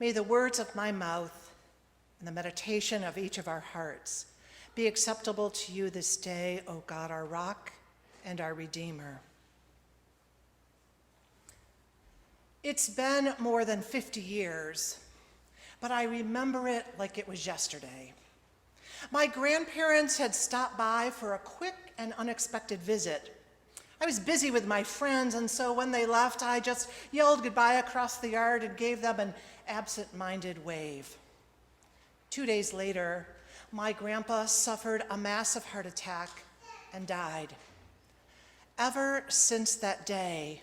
May the words of my mouth and the meditation of each of our hearts be acceptable to you this day, O God, our rock and our Redeemer. It's been more than 50 years, but I remember it like it was yesterday. My grandparents had stopped by for a quick and unexpected visit. I was busy with my friends, and so when they left, I just yelled goodbye across the yard and gave them an absent-minded wave. 2 days later, my grandpa suffered a massive heart attack and died. Ever since that day,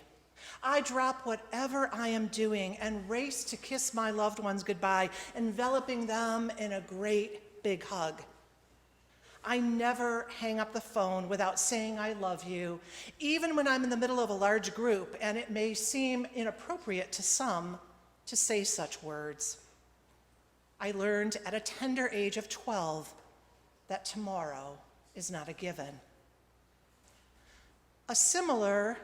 I drop whatever I am doing and race to kiss my loved ones goodbye, enveloping them in a great big hug. I never hang up the phone without saying I love you, even when I'm in the middle of a large group and it may seem inappropriate to some to say such words. I learned at a tender age of 12 that tomorrow is not a given. A similar,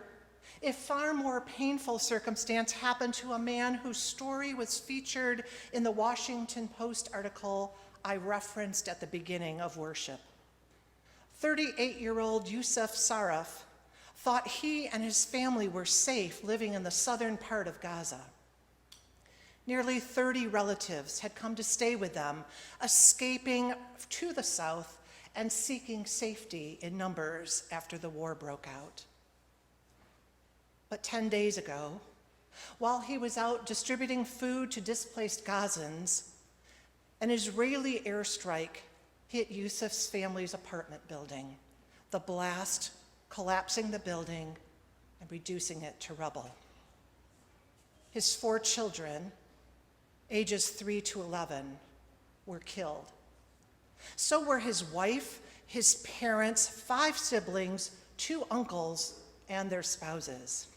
if far more painful circumstance happened to a man whose story was featured in the Washington Post article I referenced at the beginning of worship. 38-year-old Yusuf Saraf thought he and his family were safe living in the southern part of Gaza. Nearly 30 relatives had come to stay with them, escaping to the south and seeking safety in numbers after the war broke out. But 10 days ago, while he was out distributing food to displaced Gazans, an Israeli airstrike hit Yusuf's family's apartment building, the blast collapsing the building and reducing it to rubble. His 4 children, ages 3 to 11, were killed. So were his wife, his parents, 5 siblings, 2 uncles, and their spouses.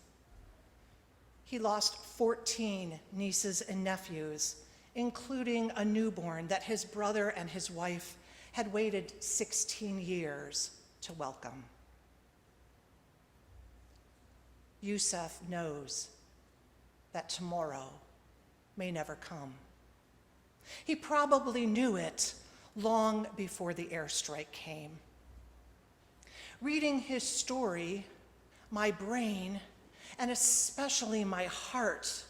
He lost 14 nieces and nephews, including a newborn that his brother and his wife had waited 16 years to welcome. Yusuf knows that tomorrow may never come. He probably knew it long before the airstrike came. Reading his story, my brain, and especially my heart,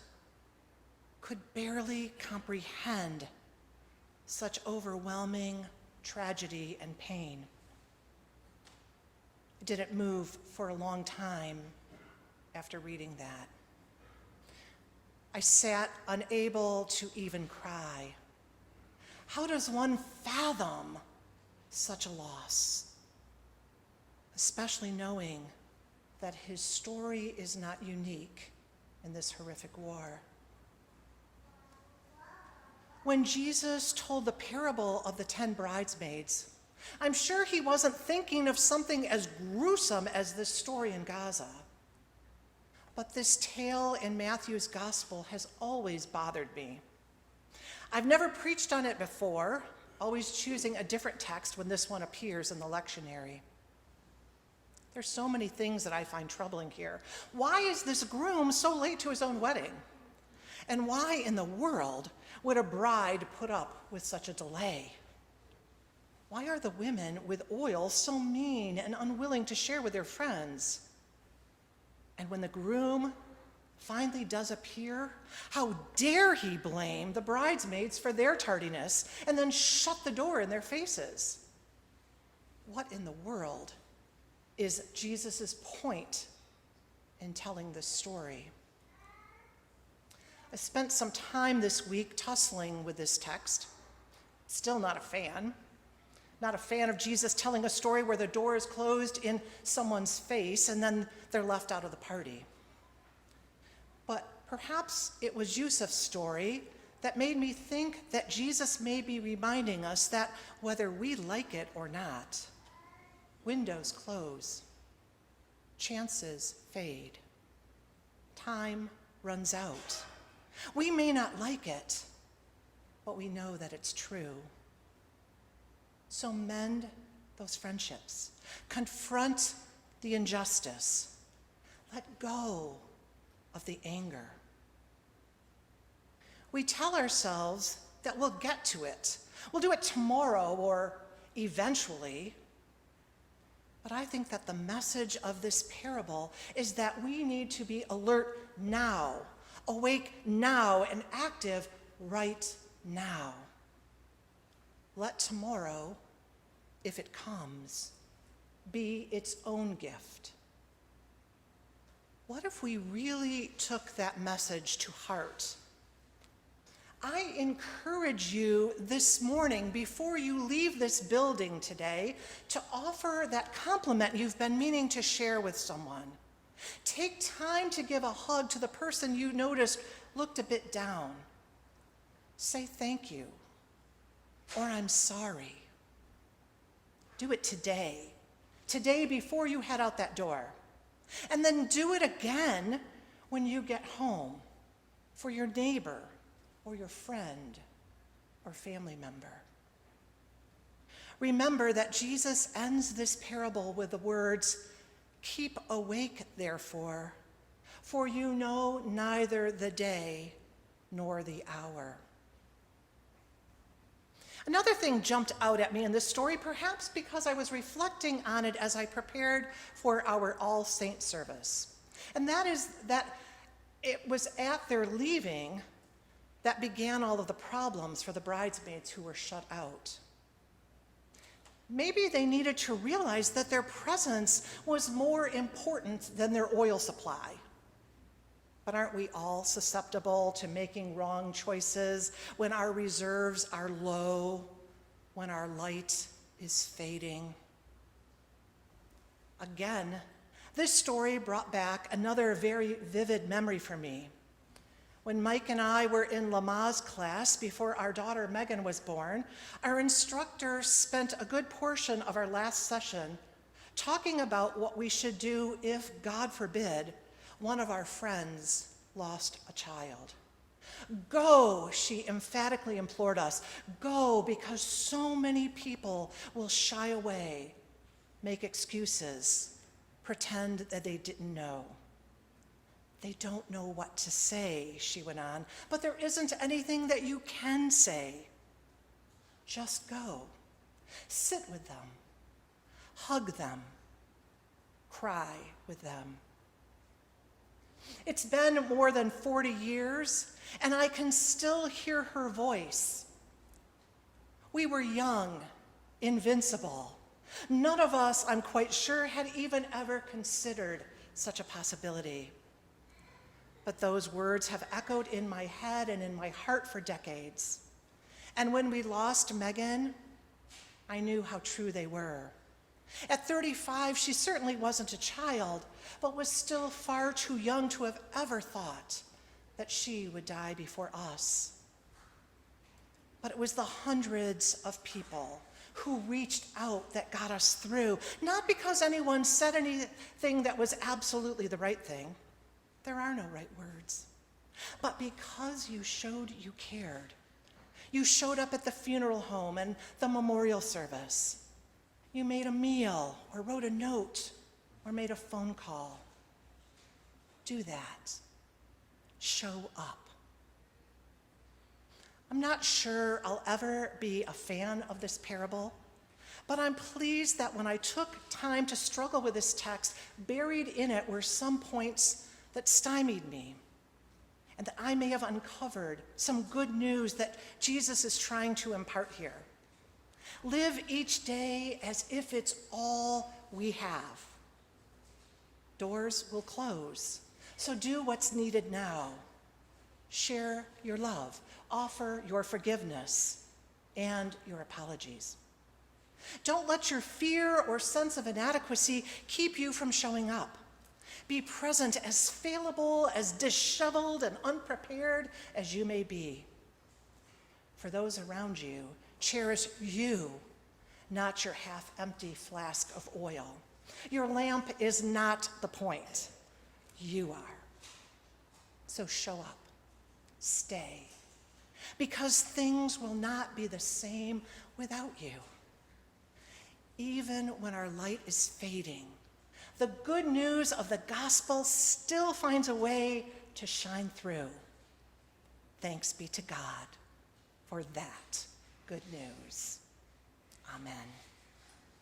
could barely comprehend such overwhelming tragedy and pain. I didn't move for a long time after reading that. I sat unable to even cry. How does one fathom such a loss? Especially knowing that his story is not unique in this horrific war. When Jesus told the parable of the 10 bridesmaids, I'm sure he wasn't thinking of something as gruesome as this story in Gaza. But this tale in Matthew's gospel has always bothered me. I've never preached on it before, always choosing a different text when this one appears in the lectionary. There's so many things that I find troubling here. Why is this groom so late to his own wedding? And why in the world would a bride put up with such a delay? Why are the women with oil so mean and unwilling to share with their friends? And when the groom finally does appear, how dare he blame the bridesmaids for their tardiness and then shut the door in their faces? What in the world is Jesus' point in telling this story? I spent some time this week tussling with this text. Still not a fan. Not a fan of Jesus telling a story where the door is closed in someone's face and then they're left out of the party. But perhaps it was Yusuf's story that made me think that Jesus may be reminding us that whether we like it or not, windows close, chances fade, time runs out. We may not like it, but we know that it's true. So mend those friendships. Confront the injustice. Let go of the anger. We tell ourselves that we'll get to it. We'll do it tomorrow or eventually. But I think that the message of this parable is that we need to be alert now, awake now, and active right now. Let tomorrow, if it comes, be its own gift. What if we really took that message to heart? I encourage you this morning, before you leave this building today, to offer that compliment you've been meaning to share with someone. Take time to give a hug to the person you noticed looked a bit down. Say thank you, or I'm sorry. Do it today before you head out that door. And then do it again when you get home for your neighbor or your friend or family member. Remember that Jesus ends this parable with the words, "Keep awake, therefore, for you know neither the day nor the hour." Another thing jumped out at me in this story, perhaps because I was reflecting on it as I prepared for our All Saints service. And that is that it was at their leaving that began all of the problems for the bridesmaids who were shut out. Maybe they needed to realize that their presence was more important than their oil supply. But aren't we all susceptible to making wrong choices when our reserves are low, when our light is fading? Again, this story brought back another very vivid memory for me. When Mike and I were in Lama's class before our daughter Megan was born, our instructor spent a good portion of our last session talking about what we should do if, God forbid, one of our friends lost a child. Go, she emphatically implored us. Go, because so many people will shy away, make excuses, pretend that they didn't know. They don't know what to say, she went on, but there isn't anything that you can say. Just go. Sit with them. Hug them. Cry with them. It's been more than 40 years, and I can still hear her voice. We were young, invincible. None of us, I'm quite sure, had even ever considered such a possibility. But those words have echoed in my head and in my heart for decades. And when we lost Megan, I knew how true they were. At 35, she certainly wasn't a child, but was still far too young to have ever thought that she would die before us. But it was the hundreds of people who reached out that got us through, not because anyone said anything that was absolutely the right thing. There are no right words. But because you showed you cared. You showed up at the funeral home and the memorial service. You made a meal or wrote a note or made a phone call. Do that. Show up. I'm not sure I'll ever be a fan of this parable, but I'm pleased that when I took time to struggle with this text, buried in it were some points that stymied me, and that I may have uncovered some good news that Jesus is trying to impart here. Live each day as if it's all we have. Doors will close, so do what's needed now. Share your love, offer your forgiveness and your apologies. Don't let your fear or sense of inadequacy keep you from showing up. Be present, as fallible, as disheveled and unprepared as you may be. For those around you, cherish you, not your half-empty flask of oil. Your lamp is not the point. You are. So show up. Stay. Because things will not be the same without you. Even when our light is fading, the good news of the gospel still finds a way to shine through. Thanks be to God for that good news. Amen.